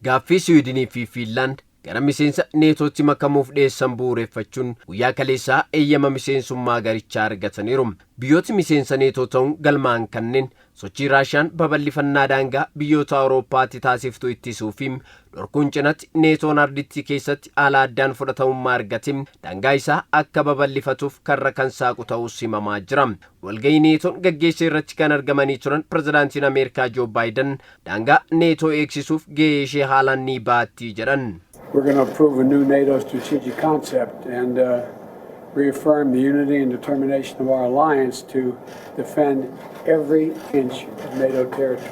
Gaaffii Siwiidinii fi Fiinlaand gara miseensa neetootti makamuuf dhiyeessan bu'uureffachuun guyyaa kaleessaa eeyyama miseensummaa garichaa argataniiru. Biyyooti miseensa neetoo ta'uun galmaan kanneen sochii Raashiyaan babal'ifannaa daangaa biyyoota Awurooppaatti taasiftu ittisuu fi dhorkuun cinatti neetoon ardittii keessatti haala addaan fudhatamummaa argate daangaa isaa akka babal'ifatuuf karra kan saaqu ta'uus himamaa jira. Walgahii neetoon gaggeessee irratti kan argamanii turan pirezidaantiin Ameerikaa Joo Baayiden daangaa neetoo eegsisuuf gahee ishee haalaan ni baatti jedhan. We're going to approve a new NATO strategic concept and reaffirm the unity and determination of our alliance to defend every inch of NATO territory.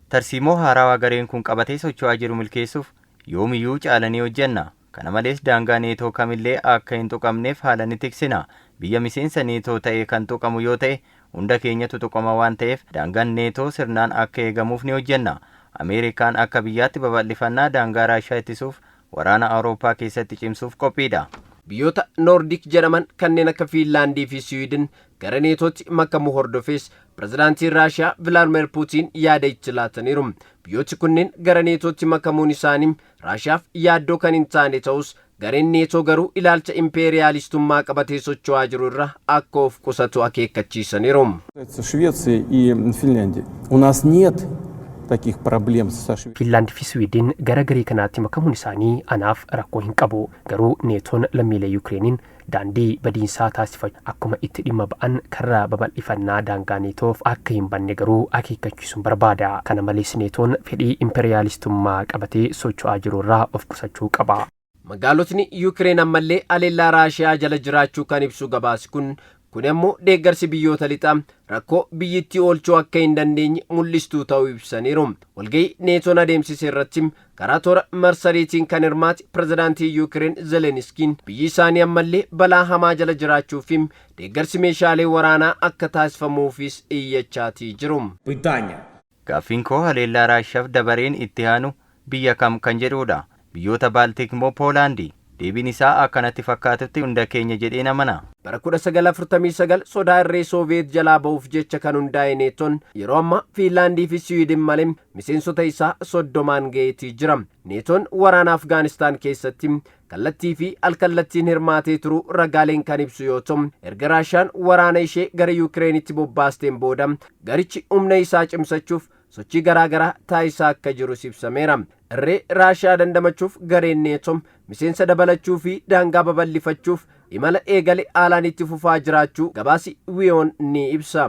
Tarsiimoo haarawaa gareen kun qabatee socho'aa jiru milkeessuuf yoomiyyuu caalanii hojjenna. Kana malees daangaa neetoo kamillee akka hin tuqamneef haala ni tiksina. Biyya miseensa neetoo ta'e kan tuqamu yoo ta'e hunda keenyatu tuqama waan ta'eef daangaan neetoo sirnaan akka eegamuuf ni hojjenna. Ameerikaan akka biyyaatti babal'ifannaa daangaa Raashiyaa ittisuuf waraana Awurooppaa keessatti cimsuuf qophiidha. Biyyoota Noordik jedhaman kanneen akka Fiinlaandii fi Siwiidin gara neetootti makamuu hordofees pirezidaantiin Raashiyaa Vilaadimeer Puutiin yaada itti laataniiru. Biyyooti kunneen gara neetootti makamuun isaanii Raashiyaaf yaaddoo kan hin taane ta'us gareen neetoo garuu ilaalcha impeeriyaalistummaa qabatee socho'aa jiru irra akka of qusatu akeekkachiisaniiru. Швеция и Финляндия. У нас нет таких проблем со Швецией. Finland fi Sweden gara garii kanaatti makamuun isaanii anaaf rakkoo hin qabu. Garuu neetoon lammiilee Yukireeniin daandii badiinsaa taasifachuu akkuma itti dhimma ba'an karra babal'ifannaa daangaa neetoof akka hin banne garuu akeekkachiisuun barbaada. Kana malees neetoon fedhii impeeriyaalistummaa qabatee socho'aa jiru irraa of qusachuu qaba. Magaalotni Yukireen ammallee aleellaa Raashiyaa jala jiraachuu kan ibsu gabaasi kun immoo deeggarsi biyyoota lixaa rakkoo biyyittii oolchuu akka hin dandeenye mul'istuu ta'uu ibsaniiru. Walgahii neetoon adeemsise irratti karaa toora marsariitiin kan hirmaate pirezidaantii Yukireen Zeleniskiin biyyi isaanii ammallee balaa hamaa jala jiraachuu fi deeggarsi meeshaalee waraanaa akka taasifamuufis iyyachaatii jiru. Gaaffiin koo haleellaa Raashiyaaf dabareen itti aanu biyya kam kan jedhudha. Biyyoota Baaltik moo Poolaandii? Deebiin isaa akkanatti fakkaatutti hunda keenya jedheen amana. Bara 1949 sodaa irree Sooviyeet jalaa ba'uuf jecha kan hundaa'e neetoon yeroo ammaa Fiinlaandii fi Siwiidin malee miseensota isaa 30 ga'eetii jira. Neetoon waraana Afgaanistaan keessatti kallattii fi alkallattiin hirmaatee turu ragaaleen kan ibsu yoo ta'u erga Raashiyaan waraana ishee gara Yukireenitti bobbaasteen booda garichi humna isaa cimsachuuf sochii garaagaraa taasisaa akka jiru ibsameera. Irree Raashiyaa dandamachuuf gareen neetoo miseensa dabalachuu fi daangaa babal'ifachuuf imala eegale haalaan itti fufaa jiraachuu gabaasi wiyoon ni ibsa.